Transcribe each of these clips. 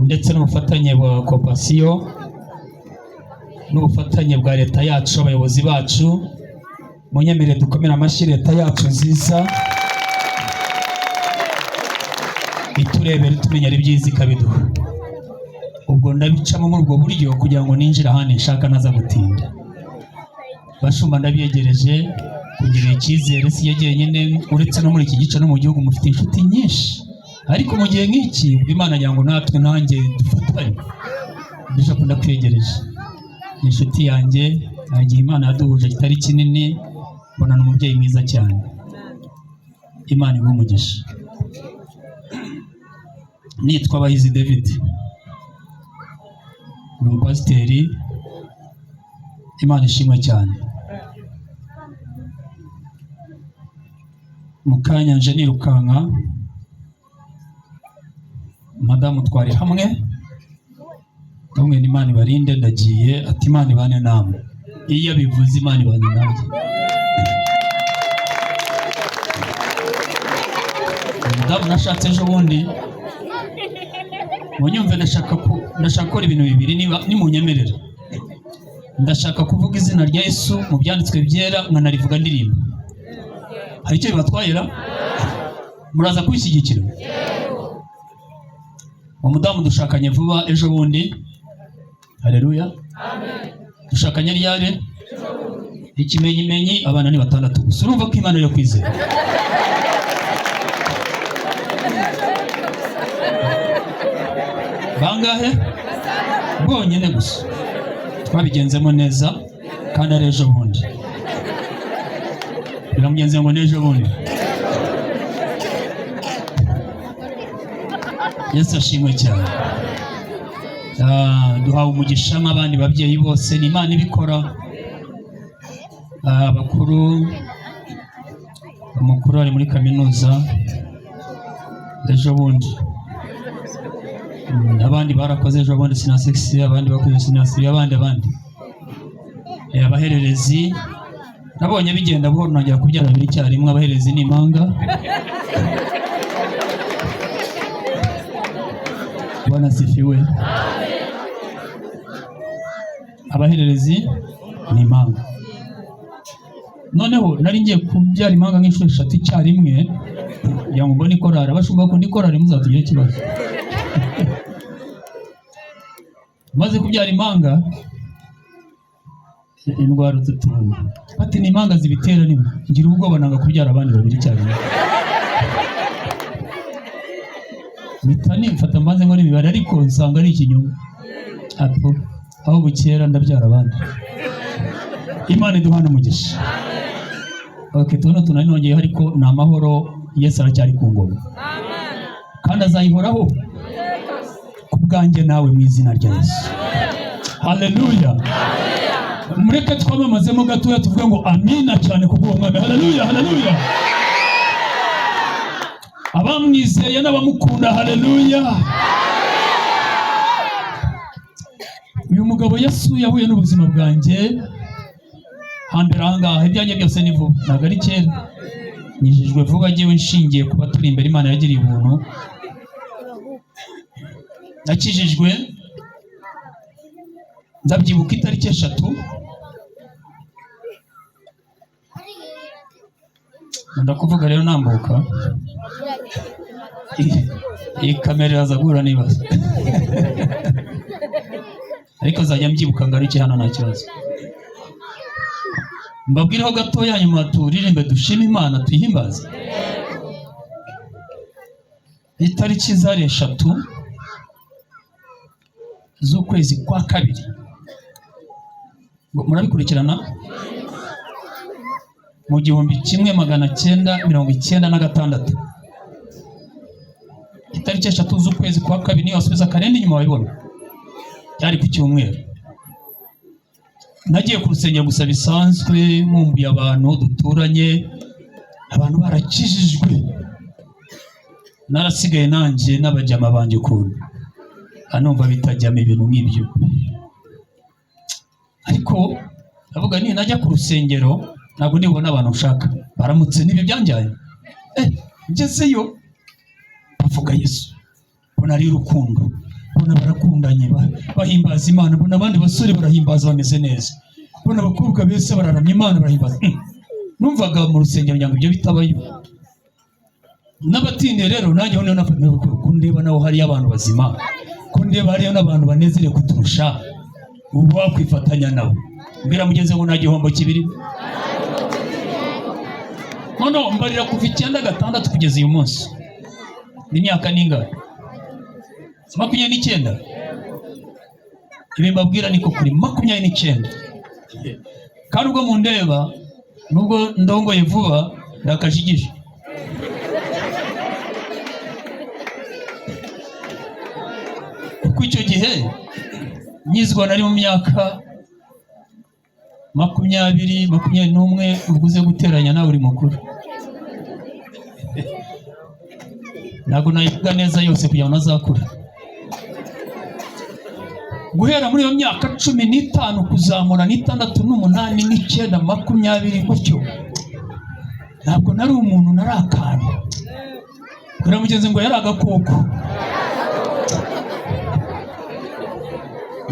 ndetse n'ubufatanye bwa kopasiyo n'ubufatanye bwa leta yacu, abayobozi bacu, munyemerere dukomere amashyi leta yacu nziza iturebera itumenyera ibyiza ikabiduha. Ubwo ndabicamo muri ubwo buryo kugira ngo ninjire ahandi nshaka naza gutinda. Bashumba ndabyegereje kugira icyizere si yegeye nyine, uretse no muri iki gice no mu gihugu mufite inshuti nyinshi, ariko mu gihe nk'iki Imana ngira ngo natwe nanjye dufatanye. Bishop ndakwegereje, ni inshuti yanjye, nagiye Imana yaduhuje kitari kinini, mbona n'umubyeyi mwiza cyane. Imana imuhe umugisha. Nitwa Bahizi David, ni umupasiteri. Imana ishimwe cyane. Mu kanya nje nirukanka, madamu twari hamwe, ndamwe n'Imana ibarinde, ndagiye ati Imana ibane namwe. Iyo abivuze Imana ibane nanjye. Madamu nashatse ejo bundi, munyumve, ndashaka gukora ibintu bibiri niba nimunyemerera. Ndashaka kuvuga izina rya Yesu mu byanditswe byera, nkanarivuga ndirimba. Hari icyo bibatwayira? Muraza kwishyigikira? Umudamu dushakanye vuba ejo bundi. Haleluya. Amen. Dushakanye ryari? Ikimenyimenyi abana ni 6 gusa. Urumva ko Imana yo kwizera. Bangahe? Bonyine gusa. Twabigenzemo neza kandi ari ejo bundi. Biramugenze ngo n'ejo bundi. Yesu ashimwe cyane. Duhawe umugisha nk'abandi babyeyi bose, ni Imana ibikora. Umukuru ari muri kaminuza ejo bundi, abandi barakoze ejo bundi sinasexy, abandi bakoze sinasiri, abandi abahererezi nabonye bigenda buhoro, nongera kubyara biri icyarimwe. Abahererezi ni impanga. Bwana sifiwe. Abahererezi ni impanga. Noneho nari ngiye kubyara impanga nk'inshuro 3 icyarimwe, kugira ngo mbone ikorari. Abashumba ko ndikorari muzatugira ikibazo. Maze kubyara impanga, indwara tutubona ati ni impanga zibitera, nimwe ngira ubwoba nanga kubyara abandi babiri icyarimwe. Bitani mfata mbanze ngo n'imibare, ariko nsanga ari ikinyoma. Aho bukera ndabyara abandi. Imana iduhana umugisha. Okay, tunari nongeye, ariko ni amahoro. Yesu aracyari ku ngoma kandi azayihoraho ku bwanjye nawe mu izina rya Yesu. Haleluya. Mureke twamamazemo gatoya tuvuge ngo amina cyane kubwo mwami. Haleluya, haleluya. Abamwizeye n'abamukunda, haleluya. Uyu mugabo Yesu yahuye n'ubuzima bwanjye hambere ahangaha. Ibyanjye byose ni vuba, ntabwo ari kera. Nyijijwe vuba ngewe nshingiye kuba turi imbere Imana yagiriye ubuntu. Nakijijwe ndabyibuka itariki 3. Ndakuvuga rero nambuka. Iyi kamera iraza guhura n'ibibazo. Ariko zajya mbyibuka ngaruke hano nta kibazo. Mbabwireho gatoya, nyuma turirimbe dushime Imana tuyihimbaze. Itariki zari 3 z'ukwezi kwa 2. Murabikurikirana? Mu 1996. Itariki 3 z'ukwezi kwa 2 niyo wasubiza karende nyuma wabibona. Cyari ku cyumweru. Nagiye ku rusengero gusa bisanzwe, mumbuye abantu duturanye, abantu barakijijwe. Narasigaye nanjye n'abajyama banjye ukuntu anumva bitajyamo ibintu nk'ibyo. Ariko ndavuga ni najya ku rusengero ntabwo nibona abantu ushaka, baramutse n'ibyo byanjyanye. Ngezeyo bavuga Yesu. mbona ari urukundo, mbona barakundanye bahimbaza Imana, mbona abandi basore barahimbaza bameze neza, mbona abakobwa bese bararamya Imana barahimbaza. Numvaga mu rusengero ngo ibyo bitabayo. N'abatinde rero nanjye ho nafata kundeba naho hari abantu bazima, kundeba hariyo n'abantu banezerewe kuturusha, ubu wakwifatanya nabo. Mbera mugenzi ngo nta gihombo kibiri. Noneho mbarira kuva 96 kugeza uyu munsi, n'imyaka ningahe? 29. Ibi mbabwira niko kuri 29. Kandi ubwo mundeba nubwo ndongoye vuba ndakashigije. Kuko icyo gihe nyizwa nari mu myaka 21 uguze guteranya nawe uri mukuru. Ntabwo nayivuga neza yose kugira ngo nazakura. Guhera muri iyo myaka 15 kuzamura 6, 8, 9, 20 gutyo, ntabwo nari umuntu, nari akantu. Kuri mugenzi ngo yari agakoko,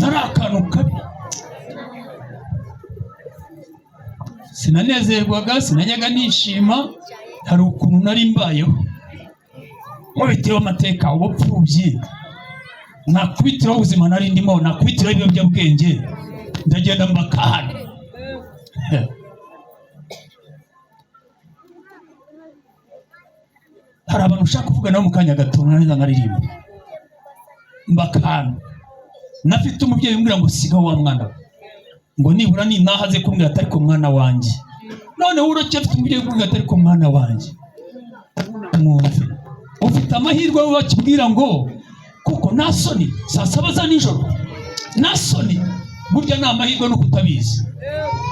nari akantu kabi. Sinanezerwaga, sinajyaga nishima, hari ukuntu nari mbayeho. Mubiteho amateka, ubupfubyi, nakubitiraho ubuzima nari ndimo, nakubitiraho ibiyobyabwenge, ndagenda mbakahana. Hari abantu ushaka kuvuga nabo mu kanya gato naniza nkaririmba mbakahana. Nafite umubyeyi umbwira ngo sigaho wa mwana, ngo nibura nahaze kumbwira atari ko mwana wanjye. None uracyafite umubyeyi umbwira atari ko mwana wanjye. Mwumve, ufite amahirwe wowe bakibwira ngo kuko nta soni saa 7 za nijoro, nta soni. Burya ni amahirwe no kutabizi.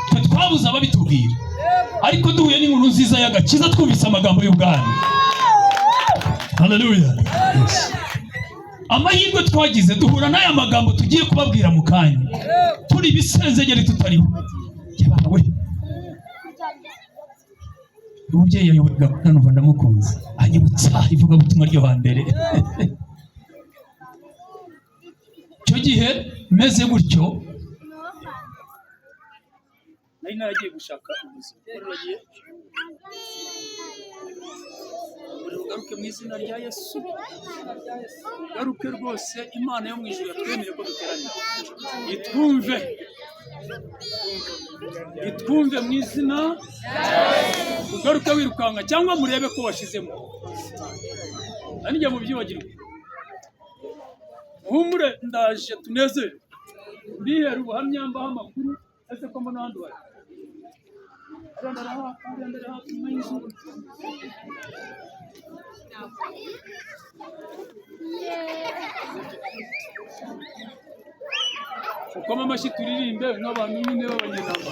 Twe twabuze ababitubwira, ariko duhuye n'inkuru nziza y'agakiza, twumvise amagambo y'ubwami. Haleluya. Yes. Amahirwe twagize duhura n'aya magambo tugiye kubabwira mu kanya, turi bisenzegeri tutariho. Yebawe, umubyeyi yayoboraga numva ndamukunze, anyibutsa ivuga butumwa ryo hambere. Icyo gihe meze gutyo nari naragiye gushaka ubuzima. Garuke mu izina rya Yesu, garuke rwose. Imana yo mu ijuru yatwemere ko duteranye, itwumve mu izina. Ugaruke wirukanka cyangwa murebe ko washizemo, nanijya mu byibagirwa. Humure, ndaje tunezere. Ndihera ubuhamya mbaho amakuru ese ko mbona handi wari arandara hafi nyuma y'izuru. Ukoma amashyi turirimbe nk'abantu nyine b'abanyarwanda.